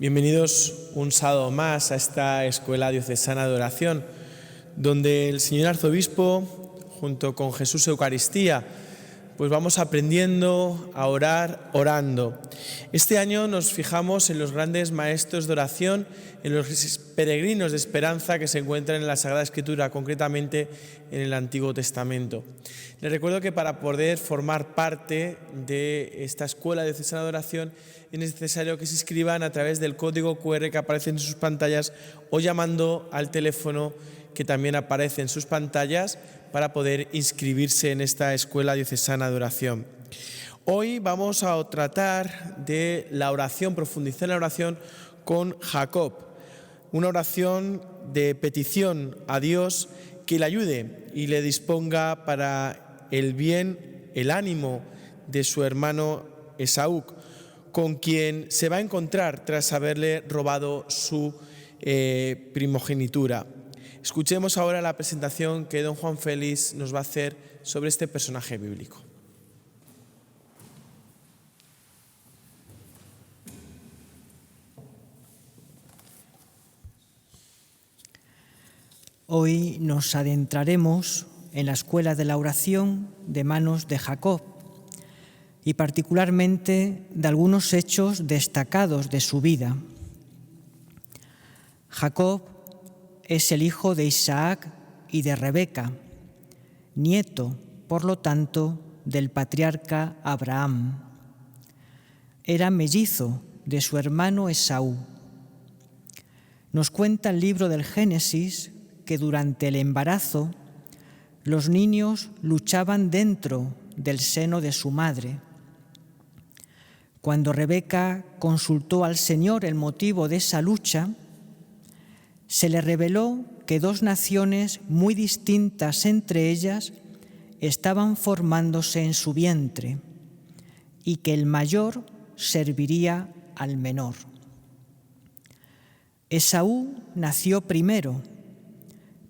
Bienvenidos un sábado más a esta Escuela Diocesana de Oración, donde el señor arzobispo, junto con Jesús Eucaristía, pues vamos aprendiendo a orar orando. Este año nos fijamos en los grandes maestros de oración, en los peregrinos de esperanza que se encuentran en la Sagrada Escritura, concretamente en el Antiguo Testamento. Les recuerdo que para poder formar parte de esta Escuela Diocesana de Oración es necesario que se inscriban a través del código QR que aparece en sus pantallas o llamando al teléfono que también aparece en sus pantallas para poder inscribirse en esta Escuela Diocesana de Oración. Hoy vamos a tratar de la oración, profundizar en la oración con Jacob, una oración de petición a Dios que le ayude y le disponga para el bien, el ánimo de su hermano Esaú, con quien se va a encontrar tras haberle robado su primogenitura. Escuchemos ahora la presentación que don Juan Félix nos va a hacer sobre este personaje bíblico. Hoy nos adentraremos en la escuela de la oración de manos de Jacob y particularmente de algunos hechos destacados de su vida. Jacob es el hijo de Isaac y de Rebeca, nieto, por lo tanto, del patriarca Abraham. Era mellizo de su hermano Esaú. Nos cuenta el libro del Génesis que durante el embarazo los niños luchaban dentro del seno de su madre. Cuando Rebeca consultó al Señor el motivo de esa lucha, se le reveló que dos naciones muy distintas entre ellas estaban formándose en su vientre y que el mayor serviría al menor. Esaú nació primero,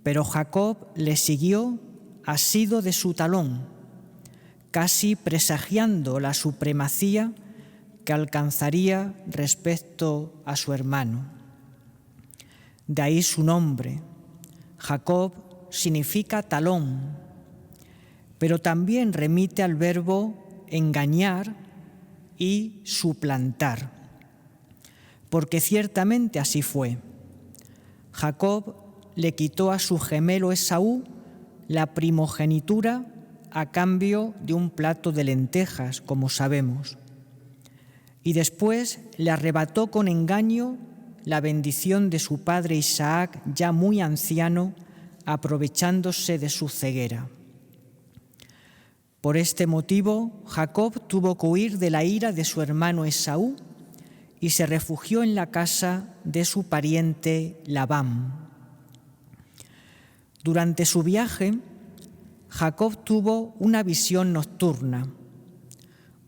pero Jacob le siguió asido de su talón, casi presagiando la supremacía que alcanzaría respecto a su hermano. De ahí su nombre. Jacob significa talón, pero también remite al verbo engañar y suplantar, porque ciertamente así fue. Jacob le quitó a su gemelo Esaú la primogenitura a cambio de un plato de lentejas, como sabemos, y después le arrebató con engaño la bendición de su padre Isaac, ya muy anciano, aprovechándose de su ceguera. Por este motivo, Jacob tuvo que huir de la ira de su hermano Esaú y se refugió en la casa de su pariente Labán. Durante su viaje, Jacob tuvo una visión nocturna,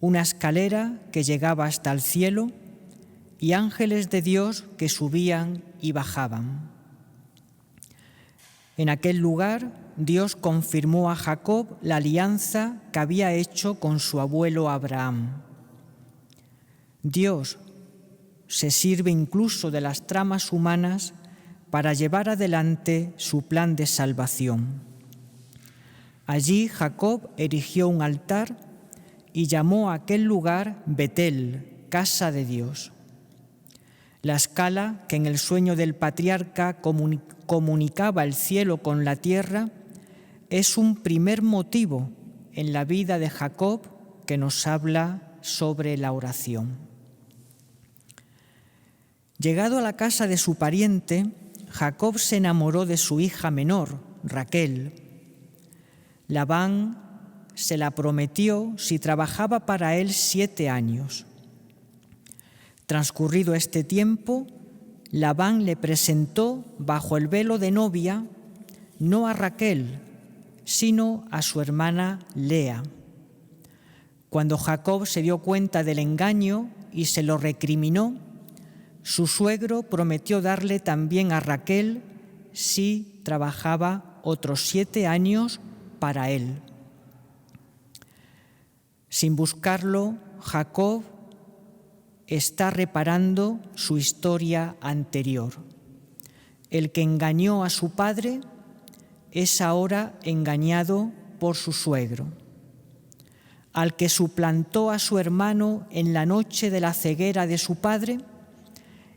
una escalera que llegaba hasta el cielo y ángeles de Dios que subían y bajaban. En aquel lugar, Dios confirmó a Jacob la alianza que había hecho con su abuelo Abraham. Dios se sirve incluso de las tramas humanas para llevar adelante su plan de salvación. Allí Jacob erigió un altar y llamó a aquel lugar Betel, casa de Dios. La escala que en el sueño del patriarca comunicaba el cielo con la tierra es un primer motivo en la vida de Jacob que nos habla sobre la oración. Llegado a la casa de su pariente, Jacob se enamoró de su hija menor, Raquel. Labán se la prometió si trabajaba para él 7 años. Transcurrido este tiempo, Labán le presentó bajo el velo de novia no a Raquel, sino a su hermana Lea. Cuando Jacob se dio cuenta del engaño y se lo recriminó, su suegro prometió darle también a Raquel si trabajaba otros 7 años para él. Sin buscarlo, Jacob está reparando su historia anterior. El que engañó a su padre es ahora engañado por su suegro. Al que suplantó a su hermano en la noche de la ceguera de su padre,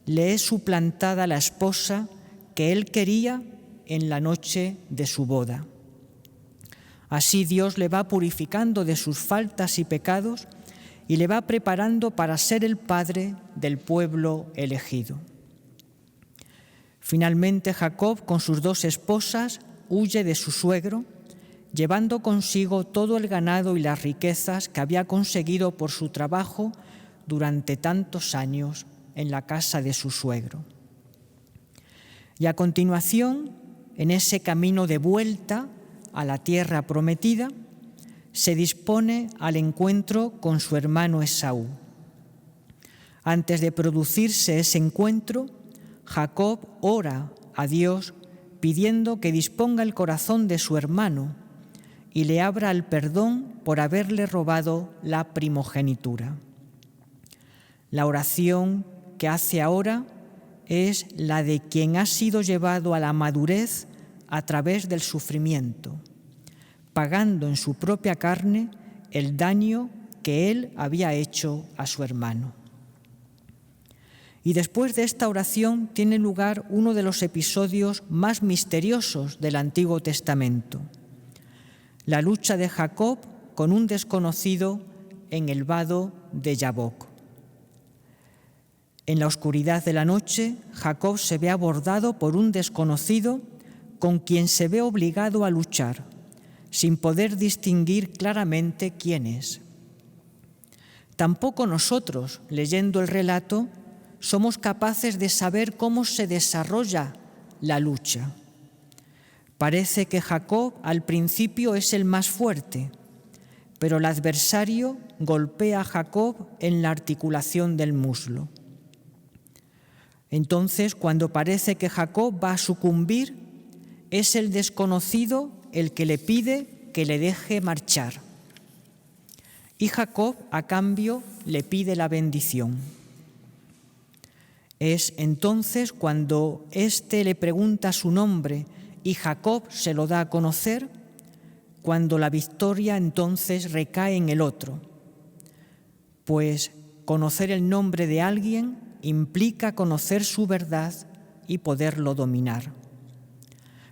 le es suplantada la esposa que él quería en la noche de su boda. Así Dios le va purificando de sus faltas y pecados y le va preparando para ser el padre del pueblo elegido. Finalmente Jacob, con sus 2 esposas, huye de su suegro, llevando consigo todo el ganado y las riquezas que había conseguido por su trabajo durante tantos años en la casa de su suegro. Y a continuación, en ese camino de vuelta a la tierra prometida, se dispone al encuentro con su hermano Esaú. Antes de producirse ese encuentro, Jacob ora a Dios pidiendo que disponga el corazón de su hermano y le abra el perdón por haberle robado la primogenitura. La oración que hace ahora es la de quien ha sido llevado a la madurez a través del sufrimiento, pagando en su propia carne el daño que él había hecho a su hermano. Y después de esta oración tiene lugar uno de los episodios más misteriosos del Antiguo Testamento: la lucha de Jacob con un desconocido en el vado de Yabok. En la oscuridad de la noche, Jacob se ve abordado por un desconocido con quien se ve obligado a luchar, sin poder distinguir claramente quién es. Tampoco nosotros, leyendo el relato, somos capaces de saber cómo se desarrolla la lucha. Parece que Jacob al principio es el más fuerte, pero el adversario golpea a Jacob en la articulación del muslo. Entonces, cuando parece que Jacob va a sucumbir, es el desconocido el que le pide que le deje marchar. Y Jacob, a cambio, le pide la bendición. Es entonces cuando éste le pregunta su nombre y Jacob se lo da a conocer, cuando la victoria entonces recae en el otro, pues conocer el nombre de alguien implica conocer su verdad y poderlo dominar.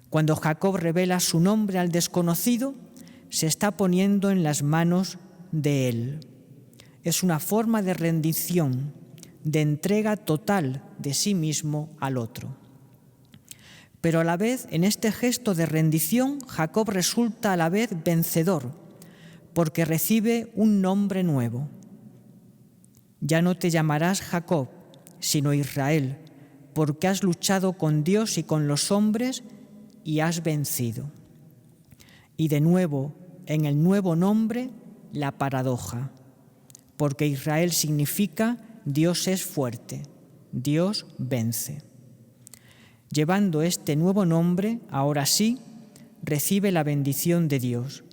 Cuando Jacob revela su nombre al desconocido, se está poniendo en las manos de él. Es una forma de rendición, de entrega total de sí mismo al otro. Pero a la vez, en este gesto de rendición, Jacob resulta a la vez vencedor, porque recibe un nombre nuevo. Ya no te llamarás Jacob, sino Israel, porque has luchado con Dios y con los hombres y has vencido. Y de nuevo, en el nuevo nombre, la paradoja, porque Israel significa Dios es fuerte, Dios vence. Llevando este nuevo nombre, ahora sí, recibe la bendición de Dios,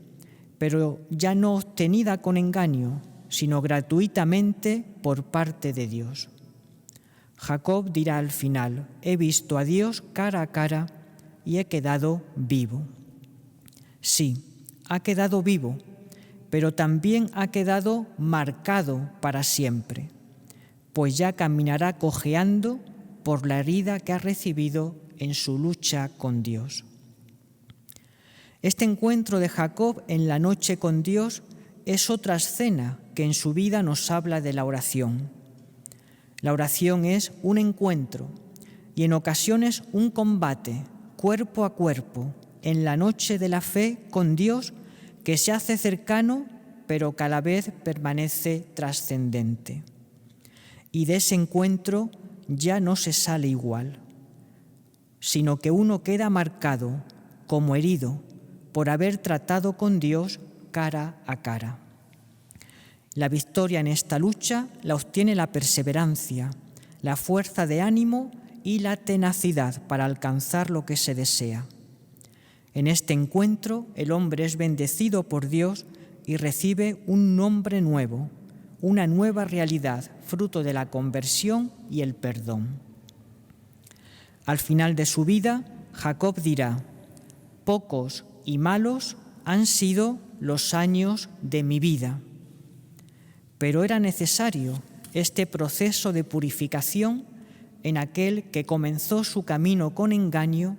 pero ya no obtenida con engaño, sino gratuitamente por parte de Dios. Jacob dirá al final: he visto a Dios cara a cara y he quedado vivo. Sí, ha quedado vivo, pero también ha quedado marcado para siempre, pues ya caminará cojeando por la herida que ha recibido en su lucha con Dios. Este encuentro de Jacob en la noche con Dios es otra escena que en su vida nos habla de la oración. La oración es un encuentro y en ocasiones un combate cuerpo a cuerpo en la noche de la fe con Dios, que se hace cercano pero que a la vez permanece trascendente. Y de ese encuentro ya no se sale igual, sino que uno queda marcado como herido por haber tratado con Dios cara a cara. La victoria en esta lucha la obtiene la perseverancia, la fuerza de ánimo y la tenacidad para alcanzar lo que se desea. En este encuentro el hombre es bendecido por Dios y recibe un nombre nuevo, una nueva realidad fruto de la conversión y el perdón. Al final de su vida, Jacob dirá: pocos y malos han sido los años de mi vida. Pero era necesario este proceso de purificación en aquel que comenzó su camino con engaño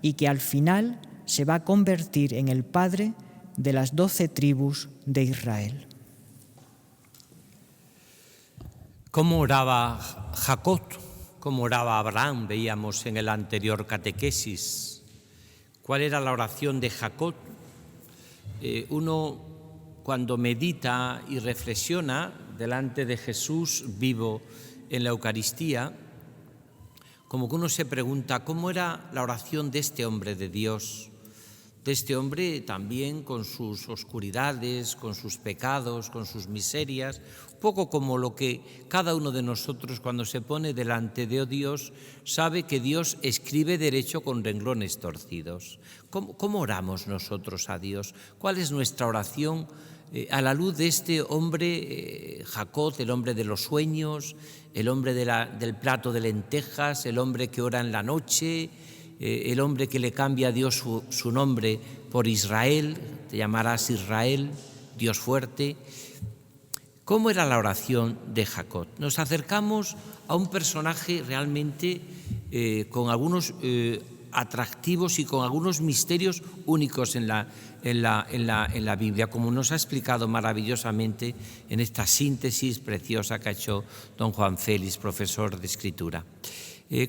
y que al final se va a convertir en el padre de las 12 tribus de Israel. ¿Cómo oraba Jacob? ¿Cómo oraba Abraham? Veíamos en el anterior catequesis. ¿Cuál era la oración de Jacob? Uno, cuando medita y reflexiona delante de Jesús vivo en la Eucaristía, como que uno se pregunta cómo era la oración de este hombre de Dios, de este hombre también con sus oscuridades, con sus pecados, con sus miserias, un poco como lo que cada uno de nosotros cuando se pone delante de Dios sabe que Dios escribe derecho con renglones torcidos. ¿Cómo oramos nosotros a Dios? ¿Cuál es nuestra oración a la luz de este hombre, Jacob, el hombre de los sueños, el hombre del plato de lentejas, el hombre que ora en la noche, el hombre que le cambia a Dios su nombre por Israel, te llamarás Israel, Dios fuerte? ¿Cómo era la oración de Jacob? Nos acercamos a un personaje realmente con algunos atractivos y con algunos misterios únicos en la Biblia, como nos ha explicado maravillosamente en esta síntesis preciosa que ha hecho don Juan Félix, profesor de Escritura.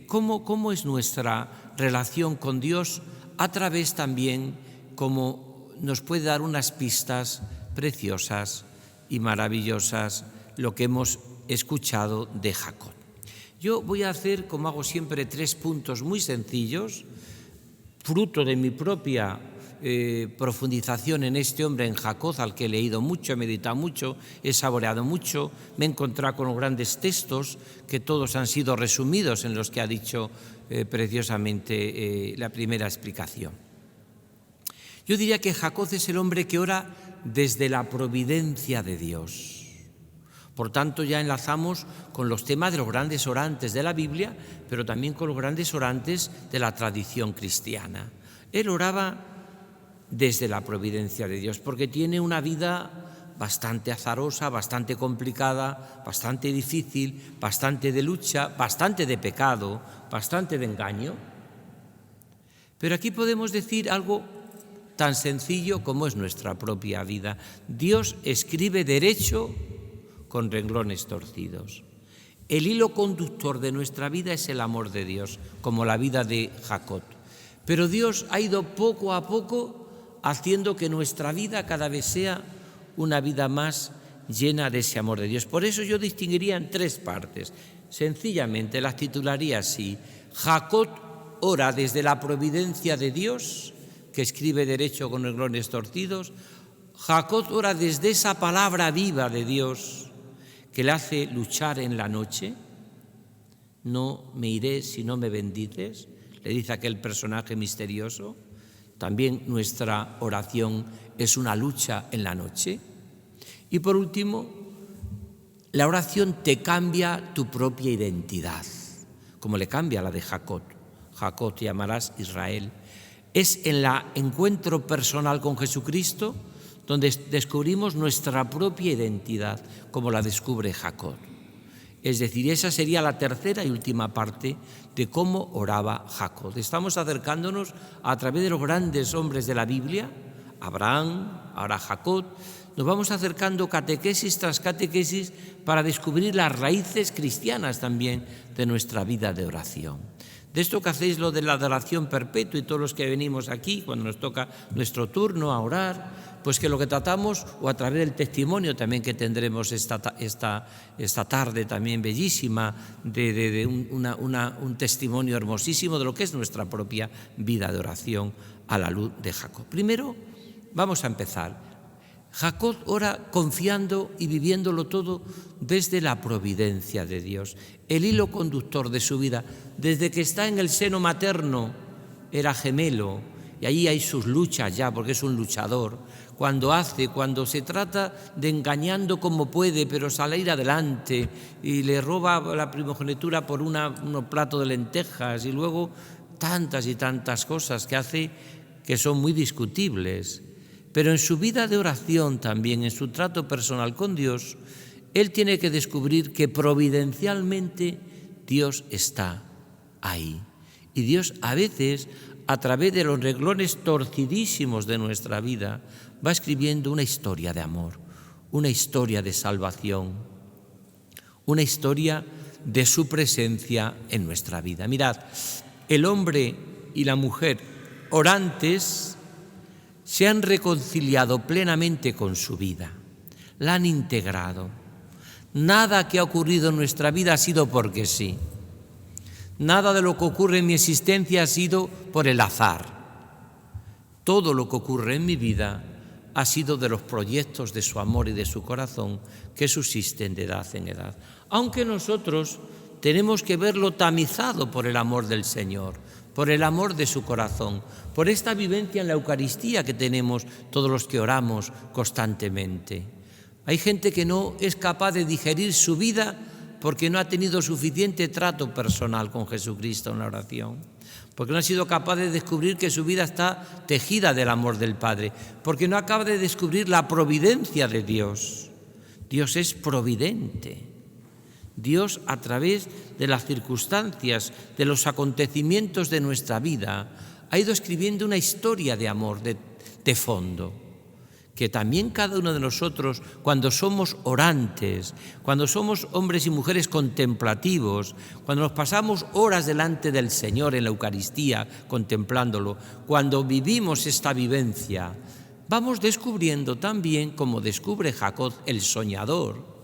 ¿Cómo es nuestra relación con Dios? A través también, como nos puede dar unas pistas preciosas y maravillosas, lo que hemos escuchado de Jacob. Yo voy a hacer, como hago siempre, 3 puntos muy sencillos, fruto de mi propia profundización en este hombre, en Jacob, al que he leído mucho, he meditado mucho, he saboreado mucho, me he encontrado con los grandes textos que todos han sido resumidos en los que ha dicho preciosamente la primera explicación. Yo diría que Jacob es el hombre que ora desde la providencia de Dios. Por tanto, ya enlazamos con los temas de los grandes orantes de la Biblia, pero también con los grandes orantes de la tradición cristiana. Él oraba desde la providencia de Dios, porque tiene una vida bastante azarosa, bastante complicada, bastante difícil, bastante de lucha, bastante de pecado, bastante de engaño. Pero aquí podemos decir algo tan sencillo como es nuestra propia vida. Dios escribe derecho con renglones torcidos. El hilo conductor de nuestra vida es el amor de Dios, como la vida de Jacob. Pero Dios ha ido poco a poco haciendo que nuestra vida cada vez sea una vida más llena de ese amor de Dios. Por eso yo distinguiría en 3 partes. Sencillamente las titularía así: Jacob ora desde la providencia de Dios, que escribe derecho con renglones torcidos. Jacob ora desde esa palabra viva de Dios que le hace luchar en la noche. No me iré si no me bendices, le dice aquel personaje misterioso. También nuestra oración es una lucha en la noche. Y por último, la oración te cambia tu propia identidad, como le cambia la de Jacob. Jacob, te llamarás Israel. Es en el encuentro personal con Jesucristo donde descubrimos nuestra propia identidad, como la descubre Jacob. Es decir, esa sería la tercera y última parte de cómo oraba Jacob. Estamos acercándonos a través de los grandes hombres de la Biblia, Abraham, ahora Jacob. Nos vamos acercando catequesis tras catequesis para descubrir las raíces cristianas también de nuestra vida de oración. De esto que hacéis lo de la adoración perpetua y todos los que venimos aquí, cuando nos toca nuestro turno a orar, pues que lo que tratamos, o a través del testimonio también que tendremos esta tarde también bellísima, de un testimonio hermosísimo de lo que es nuestra propia vida de oración a la luz de Jacob. Primero, vamos a empezar. Jacob ora confiando y viviéndolo todo desde la providencia de Dios. El hilo conductor de su vida, desde que está en el seno materno, era gemelo, y ahí hay sus luchas ya, porque es un luchador, cuando se trata de engañando como puede, pero salir adelante, y le roba la primogenitura por unos platos de lentejas, y luego tantas y tantas cosas que hace que son muy discutibles. Pero en su vida de oración también, en su trato personal con Dios, él tiene que descubrir que providencialmente Dios está ahí. Y Dios a veces, a través de los renglones torcidísimos de nuestra vida, va escribiendo una historia de amor, una historia de salvación, una historia de su presencia en nuestra vida. Mirad, el hombre y la mujer orantes se han reconciliado plenamente con su vida, la han integrado. Nada que ha ocurrido en nuestra vida ha sido porque sí. Nada de lo que ocurre en mi existencia ha sido por el azar. Todo lo que ocurre en mi vida ha sido de los proyectos de su amor y de su corazón que subsisten de edad en edad. Aunque nosotros tenemos que verlo tamizado por el amor del Señor, por el amor de su corazón, por esta vivencia en la Eucaristía que tenemos todos los que oramos constantemente. Hay gente que no es capaz de digerir su vida porque no ha tenido suficiente trato personal con Jesucristo en la oración, porque no ha sido capaz de descubrir que su vida está tejida del amor del Padre, porque no acaba de descubrir la providencia de Dios. Dios es providente. Dios, a través de las circunstancias, de los acontecimientos de nuestra vida, ha ido escribiendo una historia de amor de fondo, que también cada uno de nosotros, cuando somos orantes, cuando somos hombres y mujeres contemplativos, cuando nos pasamos horas delante del Señor en la Eucaristía contemplándolo, cuando vivimos esta vivencia, vamos descubriendo también, como descubre Jacob el soñador,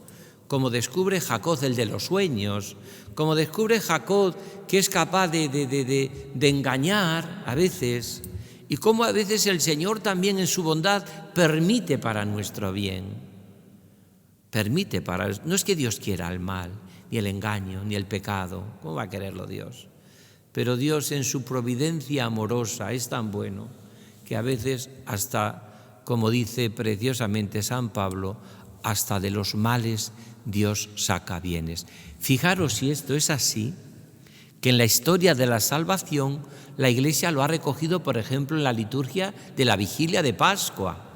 como descubre Jacob el de los sueños, como descubre Jacob que es capaz de engañar a veces, y cómo a veces el Señor también en su bondad permite para nuestro bien. No es que Dios quiera el mal, ni el engaño, ni el pecado. ¿Cómo va a quererlo Dios? Pero Dios en su providencia amorosa es tan bueno que a veces hasta, como dice preciosamente San Pablo, hasta de los males Dios saca bienes. Fijaros si esto es así, que en la historia de la salvación la Iglesia lo ha recogido, por ejemplo, en la liturgia de la Vigilia de Pascua,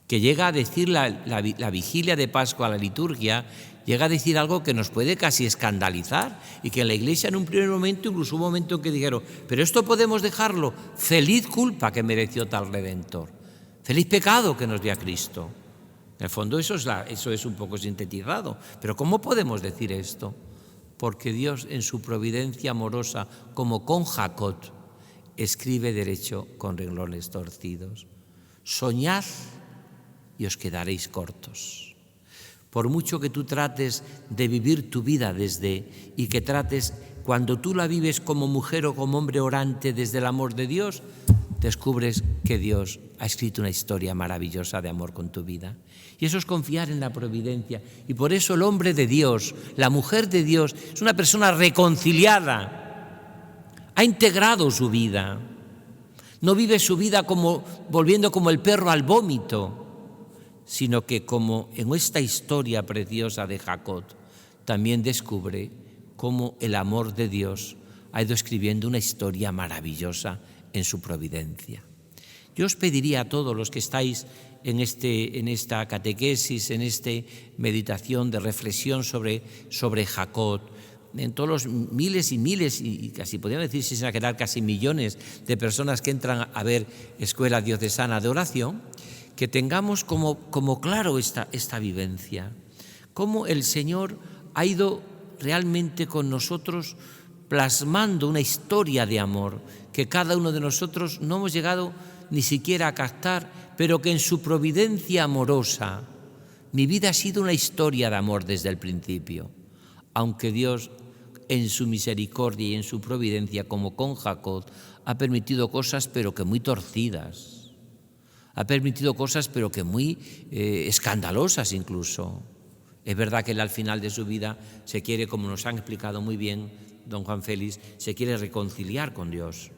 que llega a decir la Vigilia de Pascua, la liturgia, llega a decir algo que nos puede casi escandalizar, y que en la Iglesia en un primer momento, incluso un momento en que dijeron, pero esto podemos dejarlo, feliz culpa que mereció tal Redentor, feliz pecado que nos dio a Cristo. En el fondo eso es un poco sintetizado, pero ¿cómo podemos decir esto? Porque Dios en su providencia amorosa, como con Jacob, escribe derecho con renglones torcidos. Soñad y os quedaréis cortos. Por mucho que tú trates de vivir tu vida y que trates, cuando tú la vives como mujer o como hombre orante desde el amor de Dios, descubres que Dios ha escrito una historia maravillosa de amor con tu vida. Y eso es confiar en la providencia. Y por eso el hombre de Dios, la mujer de Dios, es una persona reconciliada. Ha integrado su vida. No vive su vida volviendo como el perro al vómito, sino que como en esta historia preciosa de Jacob, también descubre cómo el amor de Dios ha ido escribiendo una historia maravillosa en su providencia. Yo os pediría a todos los que estáis en esta catequesis, en esta meditación de reflexión sobre Jacob, en todos los miles y miles, y casi podríamos decir sin exagerar, casi millones de personas que entran a ver Escuela Diocesana de Oración, que tengamos como claro esta vivencia, cómo el Señor ha ido realmente con nosotros plasmando una historia de amor que cada uno de nosotros no hemos llegado ni siquiera a captar, pero que en su providencia amorosa, mi vida ha sido una historia de amor desde el principio, aunque Dios en su misericordia y en su providencia, como con Jacob, ha permitido cosas pero que muy torcidas, ha permitido cosas pero que muy escandalosas incluso. Es verdad que él al final de su vida se quiere, como nos han explicado muy bien don Juan Félix, se quiere reconciliar con Dios.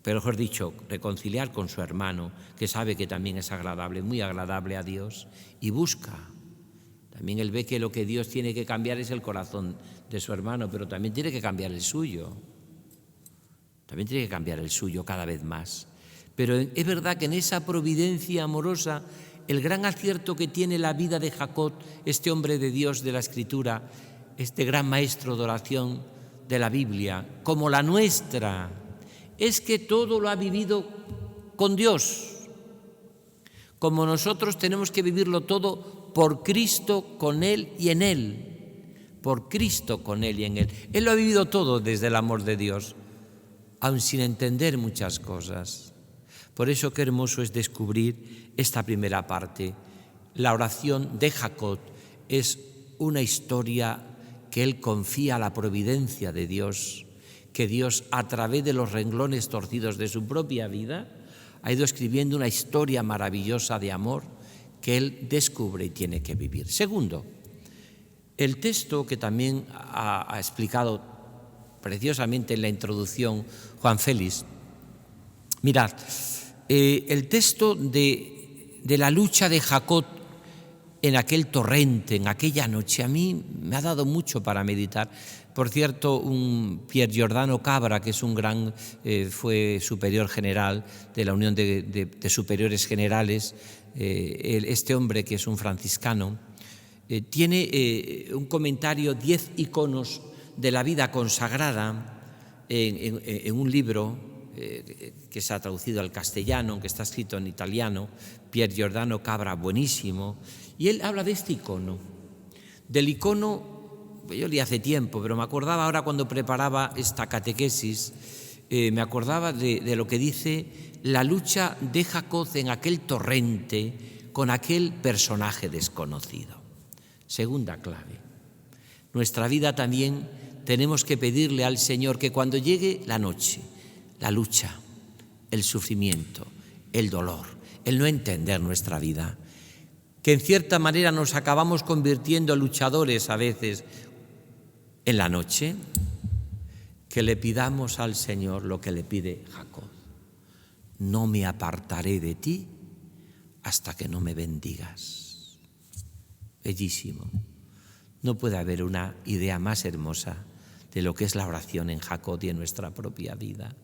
pero mejor dicho, reconciliar con su hermano, que sabe que también es agradable, muy agradable a Dios, y busca. También él ve que lo que Dios tiene que cambiar es el corazón de su hermano, pero también tiene que cambiar el suyo. También tiene que cambiar el suyo cada vez más. Pero es verdad que en esa providencia amorosa, el gran acierto que tiene la vida de Jacob, este hombre de Dios de la Escritura, este gran maestro de oración de la Biblia, como la nuestra, es que todo lo ha vivido con Dios. Como nosotros tenemos que vivirlo todo por Cristo, con Él y en Él. Por Cristo, con Él y en Él. Él lo ha vivido todo desde el amor de Dios, aun sin entender muchas cosas. Por eso qué hermoso es descubrir esta primera parte. La oración de Jacob es una historia que él confía a la providencia de Dios, que Dios, a través de los renglones torcidos de su propia vida, ha ido escribiendo una historia maravillosa de amor que él descubre y tiene que vivir. Segundo, el texto que también ha explicado preciosamente en la introducción Juan Félix. Mirad, el texto de la lucha de Jacob en aquel torrente, en aquella noche, a mí me ha dado mucho para meditar. Por cierto, un Pier Giordano Cabra, que es un gran, fue superior general de la Unión de Superiores Generales, este hombre que es un franciscano, tiene un comentario, 10 iconos de la vida consagrada en un libro que se ha traducido al castellano, que está escrito en italiano, Pier Giordano Cabra, buenísimo, y él habla de este icono. Del icono, yo leí hace tiempo, pero me acordaba ahora cuando preparaba esta catequesis, me acordaba de lo que dice la lucha de Jacob en aquel torrente con aquel personaje desconocido. Segunda clave. Nuestra vida también tenemos que pedirle al Señor que cuando llegue la noche, la lucha, el sufrimiento, el dolor, el no entender nuestra vida, que en cierta manera nos acabamos convirtiendo en luchadores a veces en la noche, que le pidamos al Señor lo que le pide Jacob. No me apartaré de ti hasta que no me bendigas. Bellísimo. No puede haber una idea más hermosa de lo que es la oración en Jacob y en nuestra propia vida.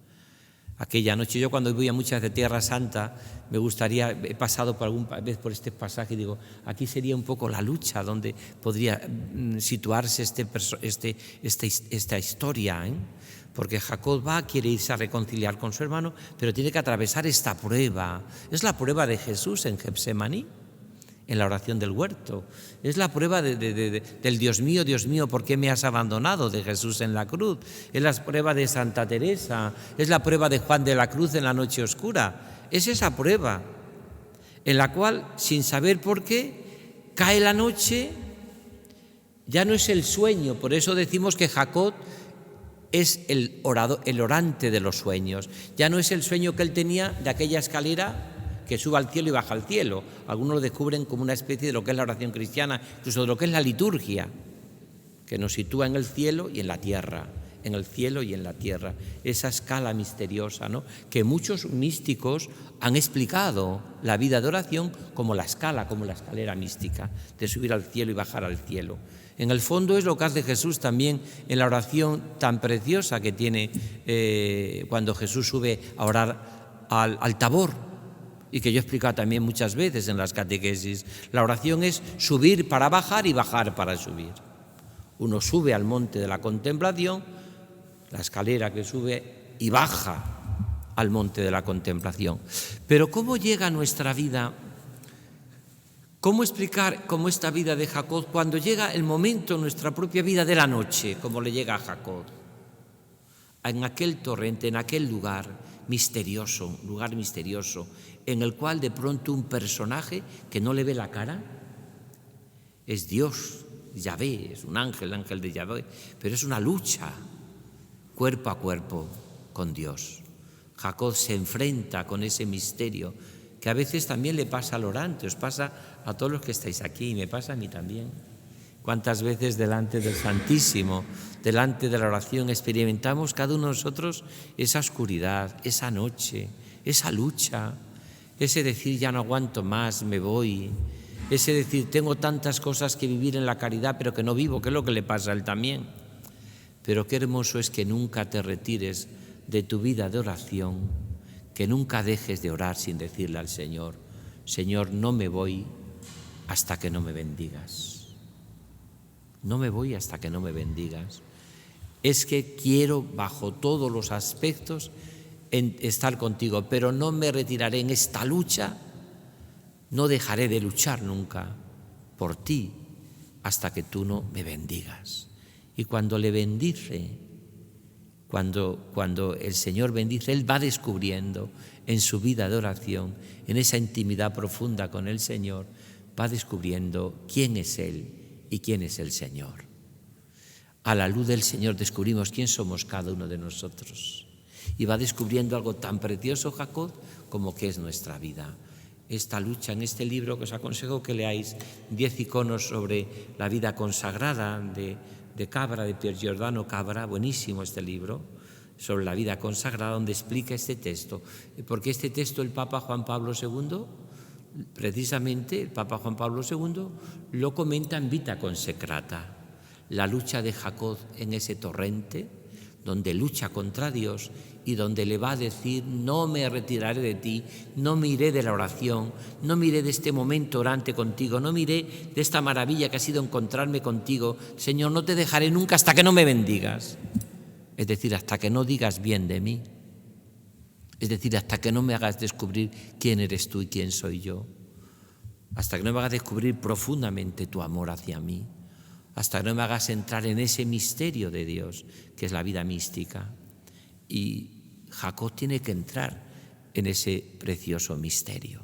Aquella noche, yo cuando voy a muchas de Tierra Santa, me gustaría, he pasado por alguna vez por este pasaje y digo, aquí sería un poco la lucha donde podría situarse esta historia, ¿eh? Porque Jacob quiere irse a reconciliar con su hermano, pero tiene que atravesar esta prueba. Es la prueba de Jesús en Getsemaní, en la oración del huerto. Es la prueba del Dios mío, ¿por qué me has abandonado? De Jesús en la cruz. Es la prueba de Santa Teresa. Es la prueba de Juan de la Cruz en la noche oscura. Es esa prueba en la cual, sin saber por qué, cae la noche, ya no es el sueño. Por eso decimos que Jacob es el orante de los sueños. Ya no es el sueño que él tenía de aquella escalera que sube al cielo y baja al cielo. Algunos lo descubren como una especie de lo que es la oración cristiana, incluso de lo que es la liturgia, que nos sitúa en el cielo y en la tierra, en el cielo y en la tierra. Esa escala misteriosa, ¿no? Que muchos místicos han explicado la vida de oración como la escalera mística, de subir al cielo y bajar al cielo. En el fondo es lo que hace Jesús también en la oración tan preciosa que tiene cuando Jesús sube a orar al Tabor, y que yo he explicado también muchas veces en las catequesis. La oración es subir para bajar y bajar para subir. Uno sube al monte de la contemplación, la escalera que sube y baja al monte de la contemplación. Pero ¿cómo llega a nuestra vida? ¿Cómo explicar cómo esta vida de Jacob, cuando llega el momento en nuestra propia vida de la noche, como le llega a Jacob? En aquel torrente, en aquel lugar misterioso, en el cual de pronto un personaje que no le ve la cara, es Dios, Yahvé, es un ángel, el ángel de Yahvé, pero es una lucha cuerpo a cuerpo con Dios. Jacob se enfrenta con ese misterio que a veces también le pasa al orante, os pasa a todos los que estáis aquí y me pasa a mí también, ¿Cuántas veces delante del Santísimo, delante de la oración, experimentamos cada uno de nosotros esa oscuridad, esa noche, esa lucha, ese decir ya no aguanto más, me voy, ese decir tengo tantas cosas que vivir en la caridad pero que no vivo, que es lo que le pasa a él también? Pero qué hermoso es que nunca te retires de tu vida de oración, que nunca dejes de orar sin decirle al Señor, Señor, no me voy hasta que no me bendigas. No me voy hasta que no me bendigas. Es que quiero bajo todos los aspectos estar contigo, pero no me retiraré en esta lucha, no dejaré de luchar nunca por ti hasta que tú no me bendigas. Y cuando le bendice, cuando el Señor bendice, Él va descubriendo en su vida de oración, en esa intimidad profunda con el Señor, va descubriendo quién es Él y quién es el Señor. A la luz del Señor descubrimos quién somos cada uno de nosotros. Y va descubriendo algo tan precioso, Jacob, como que es nuestra vida. Esta lucha en este libro que os aconsejo que leáis, 10 iconos sobre la vida consagrada de Cabra, de Pier Giordano Cabra, buenísimo este libro, sobre la vida consagrada, donde explica este texto. Porque este texto el Papa Juan Pablo II, precisamente el Papa Juan Pablo II, lo comenta en Vita Consecrata, la lucha de Jacob en ese torrente, donde lucha contra Dios y donde le va a decir, no me retiraré de ti, no me iré de la oración, no me iré de este momento orante contigo, no me iré de esta maravilla que ha sido encontrarme contigo. Señor, no te dejaré nunca hasta que no me bendigas. Es decir, hasta que no digas bien de mí. Es decir, hasta que no me hagas descubrir quién eres tú y quién soy yo. Hasta que no me hagas descubrir profundamente tu amor hacia mí. Hasta que no me hagas entrar en ese misterio de Dios, que es la vida mística. Y Jacob tiene que entrar en ese precioso misterio,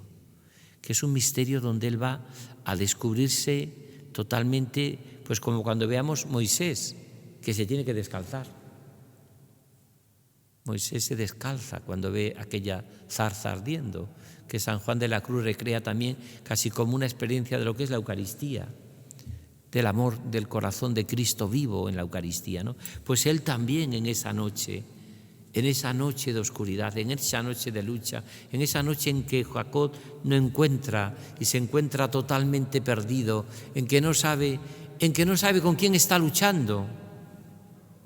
que es un misterio donde él va a descubrirse totalmente, pues como cuando veamos Moisés, que se tiene que descalzar. Moisés se descalza cuando ve aquella zarza ardiendo, que San Juan de la Cruz recrea también casi como una experiencia de lo que es la Eucaristía, del amor del corazón de Cristo vivo en la Eucaristía, ¿no? Pues él también en esa noche de oscuridad, en esa noche de lucha, en esa noche en que Jacob no encuentra y se encuentra totalmente perdido, en que no sabe con quién está luchando,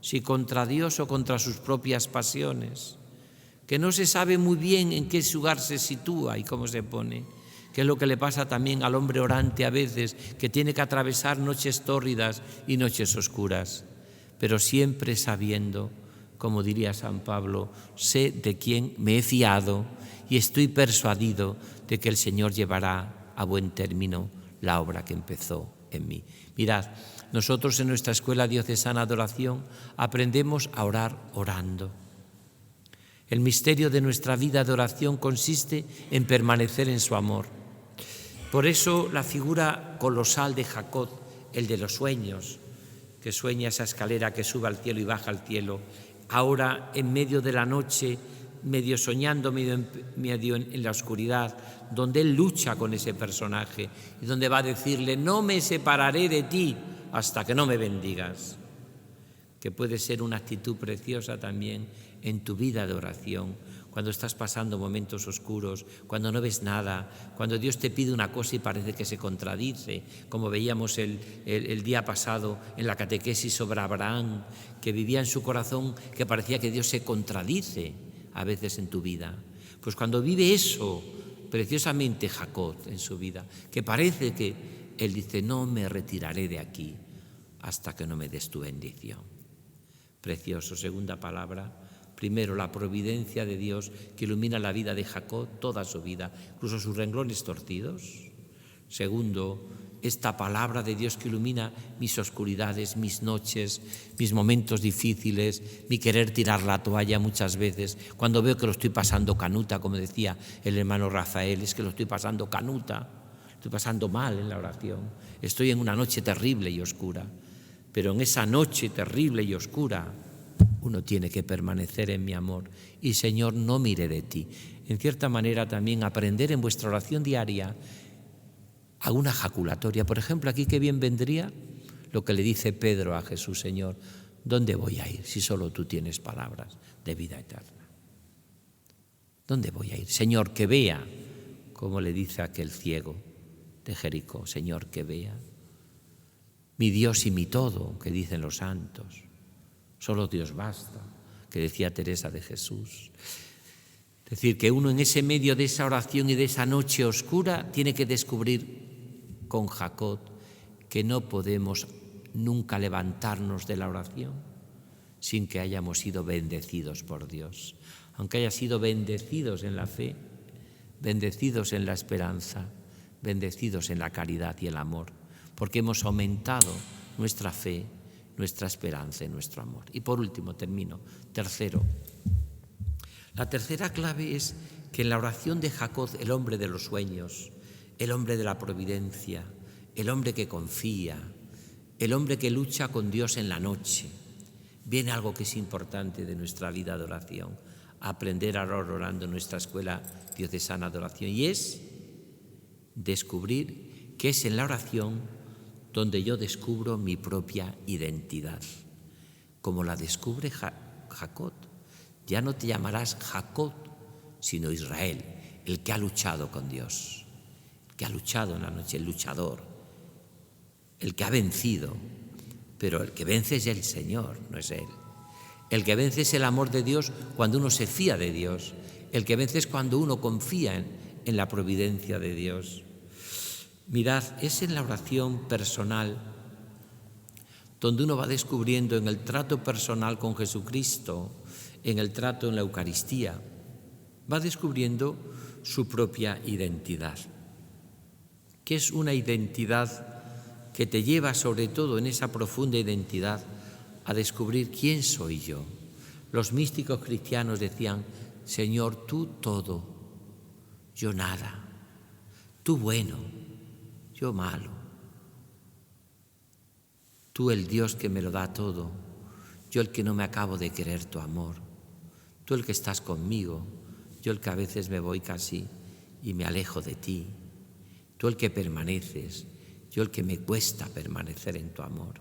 si contra Dios o contra sus propias pasiones, que no se sabe muy bien en qué lugar se sitúa y cómo se pone, que es lo que le pasa también al hombre orante a veces, que tiene que atravesar noches tórridas y noches oscuras, pero siempre sabiendo, como diría San Pablo, sé de quién me he fiado y estoy persuadido de que el Señor llevará a buen término la obra que empezó en mí. Mirad, nosotros en nuestra Escuela Diocesana de Oración aprendemos a orar orando. El misterio de nuestra vida de oración consiste en permanecer en su amor. Por eso la figura colosal de Jacob, el de los sueños, que sueña esa escalera que sube al cielo y baja al cielo, ahora en medio de la noche, medio soñando, medio en la oscuridad, donde él lucha con ese personaje y donde va a decirle, no me separaré de ti hasta que no me bendigas. Que puede ser una actitud preciosa también en tu vida de oración, cuando estás pasando momentos oscuros, cuando no ves nada, cuando Dios te pide una cosa y parece que se contradice, como veíamos el día pasado en la catequesis sobre Abraham, que vivía en su corazón que parecía que Dios se contradice a veces en tu vida. Pues cuando vive eso, preciosamente Jacob en su vida, que parece que él dice, no me retiraré de aquí hasta que no me des tu bendición. Precioso, segunda palabra. Primero, la providencia de Dios que ilumina la vida de Jacob, toda su vida, incluso sus renglones torcidos. Segundo, esta palabra de Dios que ilumina mis oscuridades, mis noches, mis momentos difíciles, mi querer tirar la toalla muchas veces, cuando veo que lo estoy pasando canuta, como decía el hermano Rafael, es que lo estoy pasando canuta, estoy pasando mal en la oración, estoy en una noche terrible y oscura, pero en esa noche terrible y oscura uno tiene que permanecer en mi amor y Señor, no mire de ti. En cierta manera también aprender en vuestra oración diaria alguna jaculatoria. Por ejemplo, aquí qué bien vendría lo que le dice Pedro a Jesús: Señor, ¿dónde voy a ir si solo tú tienes palabras de vida eterna? ¿Dónde voy a ir? Señor, que vea, como le dice aquel ciego de Jericó: Señor, que vea. Mi Dios y mi todo, que dicen los santos. Solo Dios basta, que decía Teresa de Jesús. Es decir, que uno en ese medio de esa oración y de esa noche oscura tiene que descubrir con Jacob que no podemos nunca levantarnos de la oración sin que hayamos sido bendecidos por Dios. Aunque haya sido bendecidos en la fe, bendecidos en la esperanza, bendecidos en la caridad y el amor, porque hemos aumentado nuestra fe, nuestra esperanza y nuestro amor. Y por último, termino. Tercero, la tercera clave es que en la oración de Jacob, el hombre de los sueños, el hombre de la providencia, el hombre que confía, el hombre que lucha con Dios en la noche, viene algo que es importante de nuestra vida de oración, aprender a orar orando en nuestra escuela diocesana de oración, y es descubrir que es en la oración donde yo descubro mi propia identidad, como la descubre Jacob. Ya no te llamarás Jacob, sino Israel, el que ha luchado con Dios, el que ha luchado en la noche, el luchador, el que ha vencido, pero el que vence es el Señor, no es Él. El que vence es el amor de Dios cuando uno se fía de Dios, el que vence es cuando uno confía en la providencia de Dios. Mirad, es en la oración personal donde uno va descubriendo en el trato personal con Jesucristo, en el trato en la Eucaristía, va descubriendo su propia identidad, que es una identidad que te lleva, sobre todo en esa profunda identidad, a descubrir quién soy yo. Los místicos cristianos decían: Señor, tú todo, yo nada, tú bueno, yo malo, tú el Dios que me lo da todo, yo el que no me acabo de querer tu amor, tú el que estás conmigo, yo el que a veces me voy casi y me alejo de ti, tú el que permaneces, yo el que me cuesta permanecer en tu amor.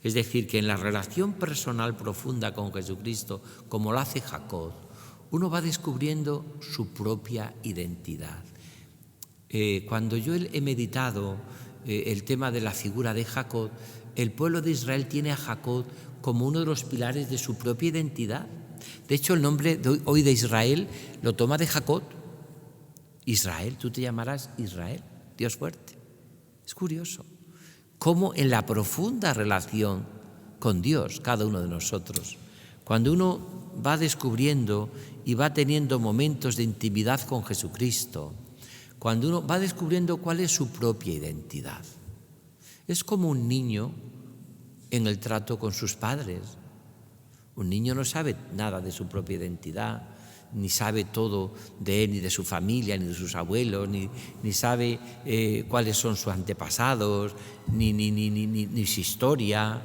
Es decir, que en la relación personal profunda con Jesucristo, como lo hace Jacob, uno va descubriendo su propia identidad. Cuando yo he meditado el tema de la figura de Jacob, el pueblo de Israel tiene a Jacob como uno de los pilares de su propia identidad. De hecho, el nombre de hoy de Israel lo toma de Jacob. Israel, tú te llamarás Israel, Dios fuerte. Es curioso cómo en la profunda relación con Dios, cada uno de nosotros, cuando uno va descubriendo y va teniendo momentos de intimidad con Jesucristo, cuando uno va descubriendo cuál es su propia identidad. Es como un niño en el trato con sus padres. Un niño no sabe nada de su propia identidad, ni sabe todo de él, ni de su familia, ni de sus abuelos, ni sabe cuáles son sus antepasados, ni su historia.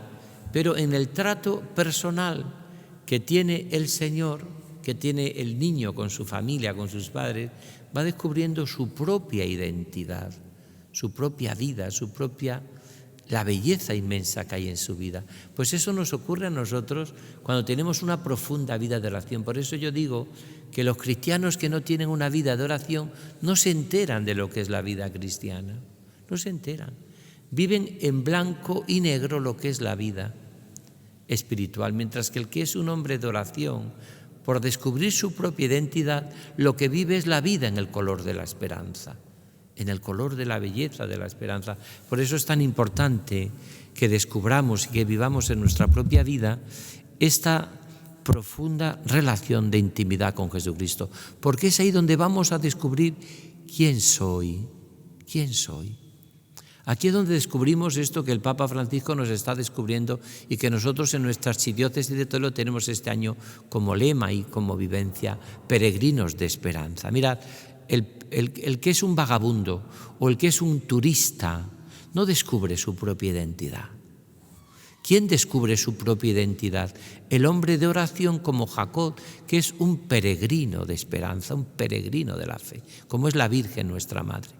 Pero en el trato personal que tiene el Señor, que tiene el niño con su familia, con sus padres, va descubriendo su propia identidad, su propia vida, la belleza inmensa que hay en su vida. Pues eso nos ocurre a nosotros cuando tenemos una profunda vida de oración. Por eso yo digo que los cristianos que no tienen una vida de oración no se enteran de lo que es la vida cristiana, no se enteran. Viven en blanco y negro lo que es la vida espiritual, mientras que el que es un hombre de oración, por descubrir su propia identidad, lo que vive es la vida en el color de la esperanza, en el color de la belleza de la esperanza. Por eso es tan importante que descubramos y que vivamos en nuestra propia vida esta profunda relación de intimidad con Jesucristo, porque es ahí donde vamos a descubrir quién soy. Aquí es donde descubrimos esto que el Papa Francisco nos está descubriendo y que nosotros en nuestra archidiócesis de Toledo tenemos este año como lema y como vivencia: peregrinos de esperanza. Mirad, el que es un vagabundo o el que es un turista no descubre su propia identidad. ¿Quién descubre su propia identidad? El hombre de oración como Jacob, que es un peregrino de esperanza, un peregrino de la fe, como es la Virgen nuestra Madre.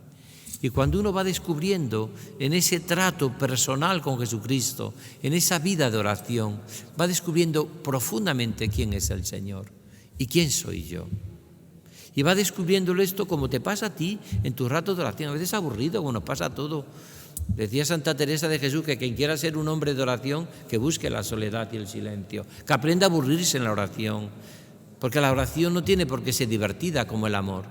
Y cuando uno va descubriendo en ese trato personal con Jesucristo, en esa vida de oración, va descubriendo profundamente quién es el Señor y quién soy yo. Y va descubriéndolo esto como te pasa a ti en tu rato de oración. A veces es aburrido, como nos pasa a todo. Decía Santa Teresa de Jesús que quien quiera ser un hombre de oración, que busque la soledad y el silencio, que aprenda a aburrirse en la oración, porque la oración no tiene por qué ser divertida como el amor.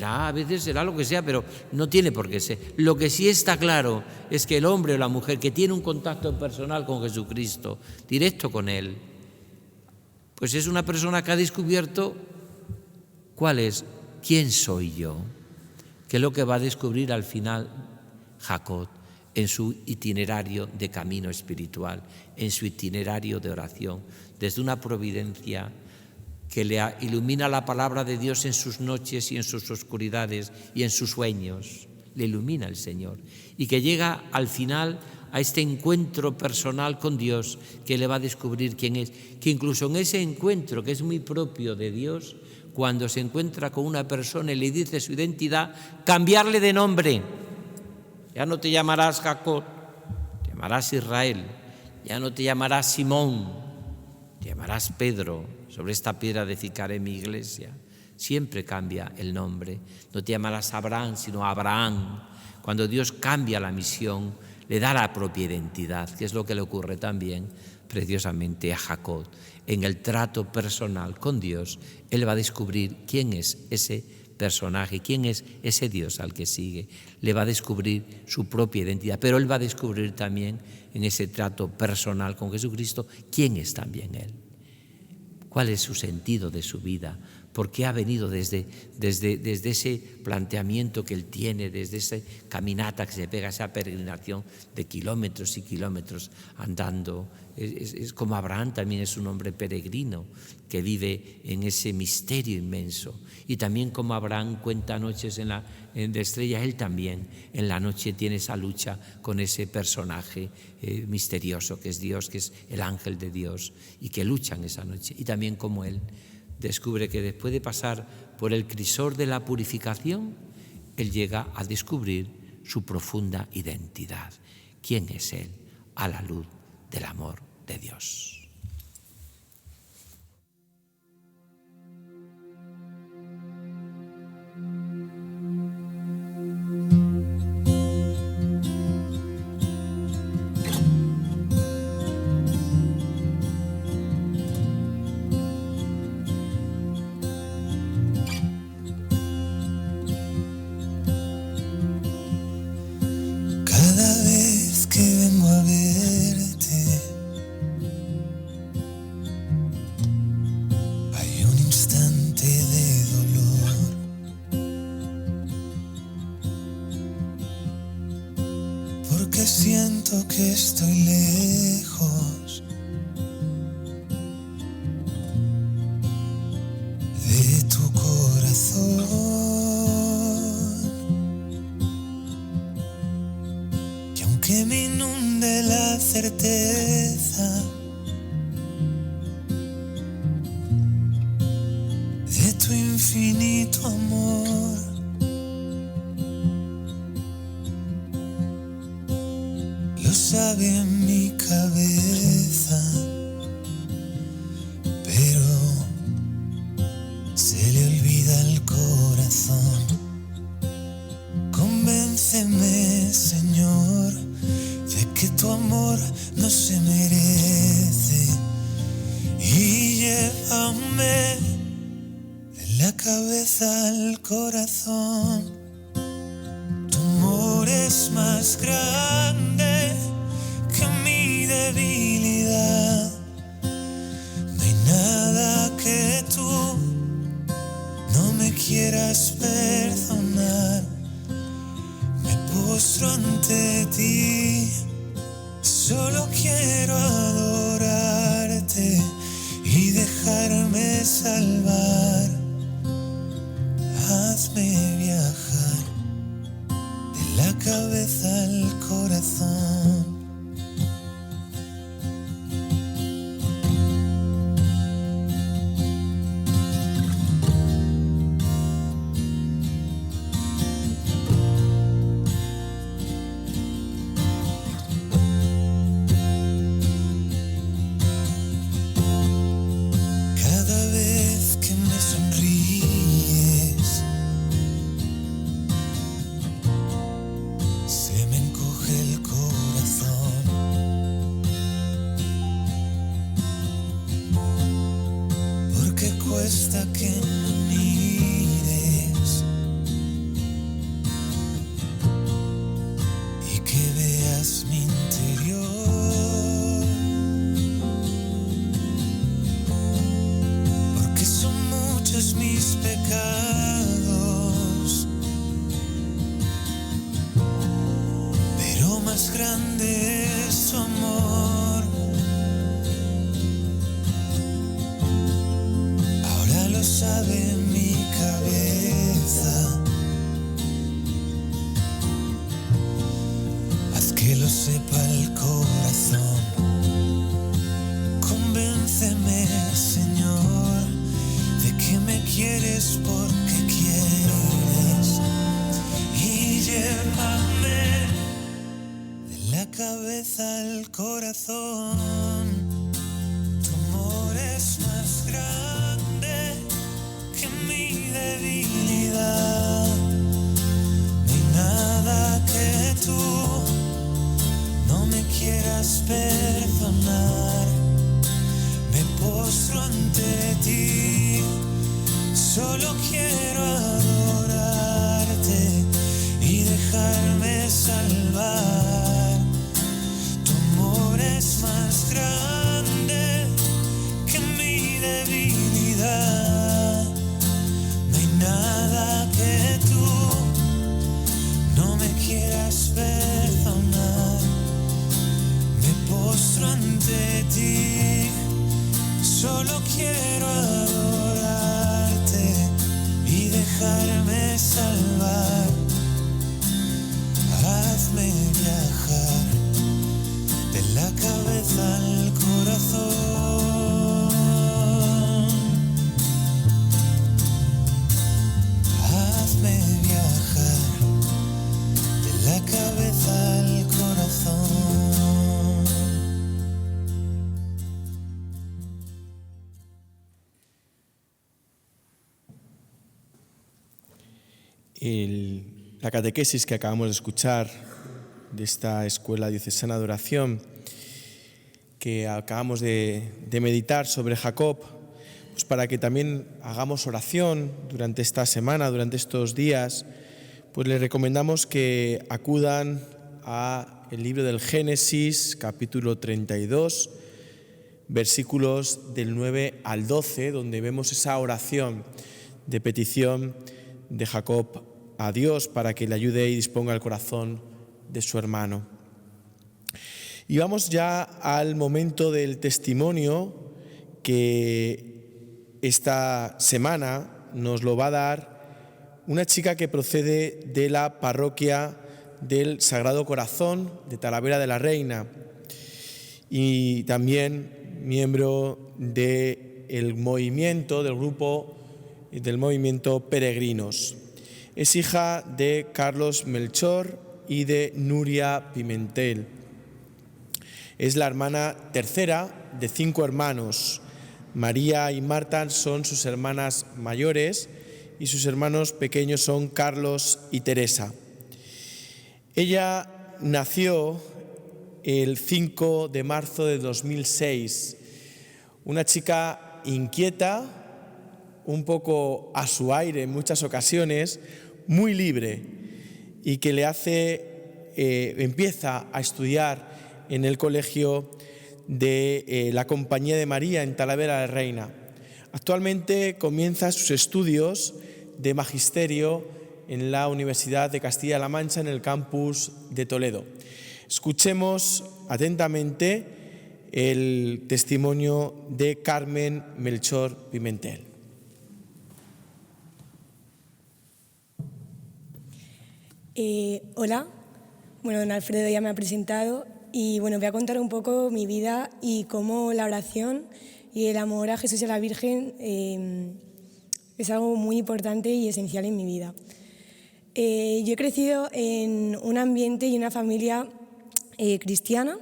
A veces será lo que sea, pero no tiene por qué ser. Lo que sí está claro es que el hombre o la mujer que tiene un contacto personal con Jesucristo, directo con Él, pues es una persona que ha descubierto quién soy yo, que es lo que va a descubrir al final Jacob en su itinerario de camino espiritual, en su itinerario de oración, desde una providencia que le ilumina la palabra de Dios en sus noches y en sus oscuridades y en sus sueños. Le ilumina el Señor y que llega al final a este encuentro personal con Dios, que le va a descubrir quién es, que incluso en ese encuentro que es muy propio de Dios, cuando se encuentra con una persona y le dice su identidad, cambiarle de nombre. Ya no te llamarás Jacob, te llamarás Israel. Ya no te llamarás Simón, te llamarás Pedro. Sobre esta piedra edificaré mi iglesia. Siempre cambia el nombre. No te llamarás Abraham, sino Abraham. Cuando Dios cambia la misión, le da la propia identidad, que es lo que le ocurre también preciosamente a Jacob. En el trato personal con Dios, él va a descubrir quién es ese personaje, quién es ese Dios al que sigue. Le va a descubrir su propia identidad, pero él va a descubrir también en ese trato personal con Jesucristo quién es también él. ¿Cuál es su sentido de su vida? ¿Por qué ha venido desde ese planteamiento que él tiene, desde esa caminata que se pega, esa peregrinación de kilómetros y kilómetros andando? Es como Abraham también es un hombre peregrino que vive en ese misterio inmenso. Y también como Abraham cuenta noches de estrellas, él también en la noche tiene esa lucha con ese personaje misterioso que es Dios, que es el ángel de Dios, y que luchan esa noche. Y también como él descubre que después de pasar por el crisol de la purificación, él llega a descubrir su profunda identidad. ¿Quién es él? A la luz del amor de Dios. Porque siento que estoy lejos de tu corazón, y aunque me inunde la certeza de tu infinito amor, lo sabe en mi cabeza, pero se le olvida el corazón. Convénceme, Señor, de que tu amor no se merece, y llévame de la cabeza al corazón. Tu amor es más grande que mi debilidad. No hay nada que tú no me quieras perdonar. Me postro ante ti, solo quiero adorarte y dejarme salvar. Hazme viajar de la cabeza al corazón. más grande es su amor. Ahora lo sabe mi cabeza. Haz que lo sepa el corazón. Convénceme, Señor, de que me quieres porque quieres. Y llévame de la cabeza al corazón. Tu amor es más grande que mi debilidad. No hay nada que tú no me quieras perdonar. Me postro ante ti, solo quiero adorarte y dejarme salvar. Tu amor es más grande que mi debilidad. No hay nada que tú no me quieras perdonar. Me postro ante ti, solo quiero adorarte y dejarme salvar. Hazme viajar de la cabeza al corazón. Hazme viajar de la cabeza al corazón. La catequesis que acabamos de escuchar de esta Escuela Diocesana de Oración, que acabamos de meditar sobre Jacob, pues para que también hagamos oración durante esta semana, durante estos días, pues les recomendamos que acudan a el libro del Génesis, capítulo 32, versículos del 9 al 12, donde vemos esa oración de petición de Jacob a Dios para que le ayude y disponga el corazón de su hermano. Y vamos ya al momento del testimonio que esta semana nos lo va a dar una chica que procede de la parroquia del Sagrado Corazón de Talavera de la Reina y también miembro del movimiento, del grupo del movimiento Peregrinos. Es hija de Carlos Melchor y de Nuria Pimentel. Es la hermana tercera de 5 hermanos. María y Marta son sus hermanas mayores y sus hermanos pequeños son Carlos y Teresa. Ella nació el 5 de marzo de 2006. Una chica inquieta, un poco a su aire en muchas ocasiones, muy libre, y que empieza a estudiar en el colegio de la Compañía de María en Talavera de la Reina. Actualmente comienza sus estudios de magisterio en la Universidad de Castilla-La Mancha en el campus de Toledo. Escuchemos atentamente el testimonio de Carmen Melchor Pimentel. Hola, don Alfredo ya me ha presentado y voy a contar un poco mi vida y cómo la oración y el amor a Jesús y a la Virgen es algo muy importante y esencial en mi vida. Yo he crecido en un ambiente y una familia cristiana.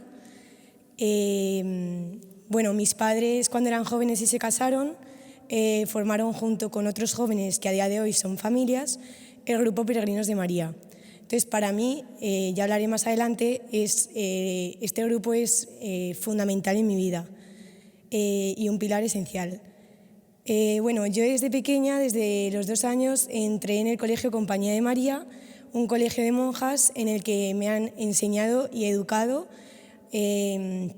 Mis padres cuando eran jóvenes y se casaron formaron junto con otros jóvenes que a día de hoy son familias el grupo Peregrinos de María. Entonces, para mí, ya hablaré más adelante, este grupo es fundamental en mi vida y un pilar esencial. Yo desde pequeña, desde los 2 años, entré en el colegio Compañía de María, un colegio de monjas en el que me han enseñado y educado y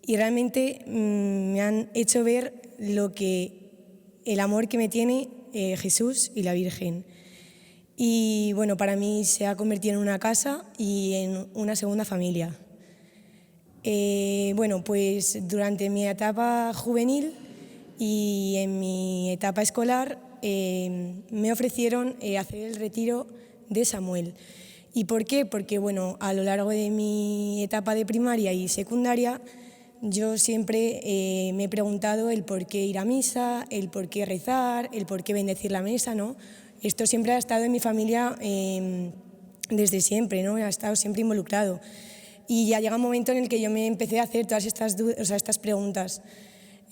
realmente me han hecho ver el amor que me tiene Jesús y la Virgen. Y bueno, para mí se ha convertido en una casa y en una segunda familia. Bueno, pues durante mi etapa juvenil y en mi etapa escolar me ofrecieron hacer el retiro de Samuel. ¿Y por qué? Porque bueno, a lo largo de mi etapa de primaria y secundaria yo siempre me he preguntado el por qué ir a misa, el por qué rezar, el por qué bendecir la mesa, ¿no? Esto siempre ha estado en mi familia desde siempre, ¿no? Ha estado siempre involucrado. Y ya llega un momento en el que yo me empecé a hacer todas estas preguntas.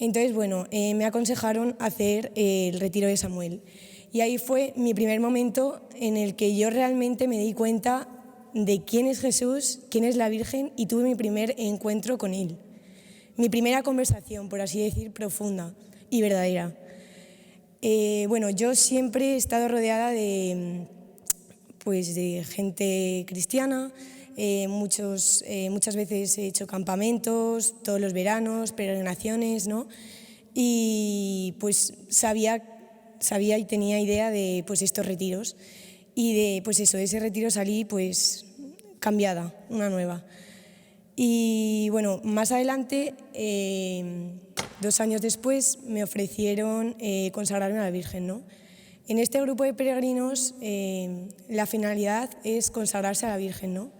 Entonces, bueno, me aconsejaron hacer el retiro de Samuel. Y ahí fue mi primer momento en el que yo realmente me di cuenta de quién es Jesús, quién es la Virgen, y tuve mi primer encuentro con Él. Mi primera conversación, por así decir, profunda y verdadera. Bueno, yo siempre he estado rodeada de gente cristiana. Muchas veces he hecho campamentos, todos los veranos, peregrinaciones, ¿no? Y pues sabía y tenía idea de pues estos retiros. Y de ese retiro salí pues cambiada, una nueva. Y bueno, más adelante, 2 años después, me ofrecieron consagrarme a la Virgen, ¿no? En este grupo de peregrinos la finalidad es consagrarse a la Virgen, ¿no?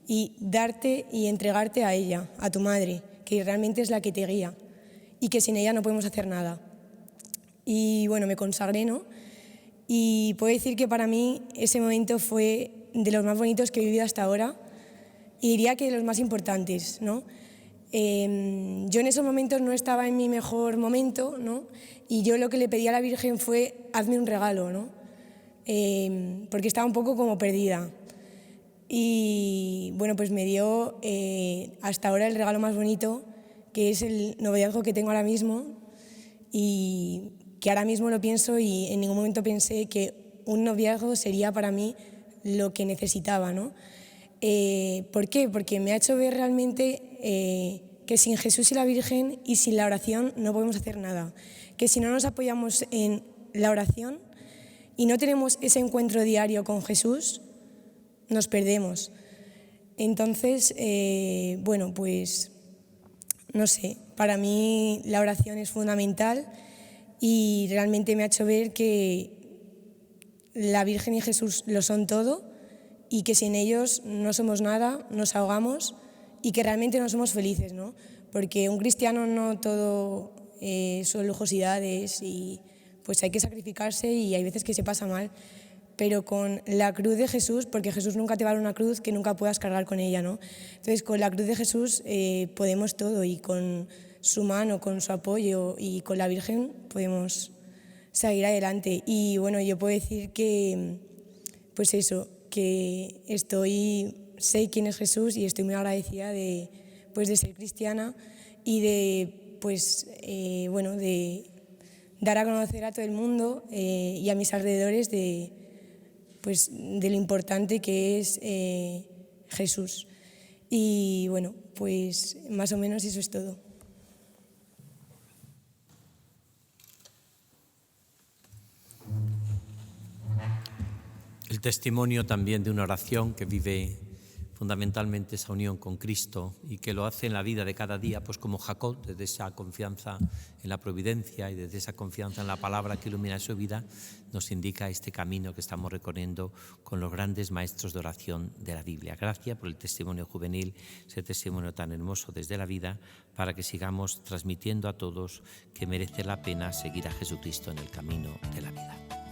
Y darte y entregarte a ella, a tu madre, que realmente es la que te guía y que sin ella no podemos hacer nada. Y bueno, me consagré, ¿no? Y puedo decir que para mí ese momento fue de los más bonitos que he vivido hasta ahora y diría que de los más importantes, ¿no? Yo en esos momentos no estaba en mi mejor momento, ¿no? Y yo lo que le pedí a la Virgen fue, hazme un regalo, ¿no? Porque estaba un poco como perdida. Y bueno, pues me dio hasta ahora el regalo más bonito, que es el noviazgo que tengo ahora mismo, y que ahora mismo lo pienso y en ningún momento pensé que un noviazgo sería para mí lo que necesitaba, ¿no? ¿Por qué? Porque me ha hecho ver realmente que sin Jesús y la Virgen y sin la oración no podemos hacer nada, que si no nos apoyamos en la oración y no tenemos ese encuentro diario con Jesús, nos perdemos. Entonces, bueno, pues no sé, para mí la oración es fundamental y realmente me ha hecho ver que la Virgen y Jesús lo son todo y que sin ellos no somos nada, nos ahogamos y que realmente no somos felices, ¿no? Porque un cristiano no todo son lujosidades y pues hay que sacrificarse y hay veces que se pasa mal, pero con la cruz de Jesús, porque Jesús nunca te va a dar una cruz que nunca puedas cargar con ella, ¿no? Entonces con la cruz de Jesús podemos todo y con su mano, con su apoyo y con la Virgen podemos seguir adelante. Y bueno, yo puedo decir que, pues eso, que sé quién es Jesús y estoy muy agradecida de ser cristiana y de dar a conocer a todo el mundo y a mis alrededores de lo importante que es Jesús. Y bueno, pues más o menos eso es todo. El testimonio también de una oración que vive fundamentalmente esa unión con Cristo y que lo hace en la vida de cada día, pues como Jacob, desde esa confianza en la providencia y desde esa confianza en la palabra que ilumina su vida, nos indica este camino que estamos recorriendo con los grandes maestros de oración de la Biblia. Gracias por el testimonio juvenil, ese testimonio tan hermoso desde la vida, para que sigamos transmitiendo a todos que merece la pena seguir a Jesucristo en el camino de la vida.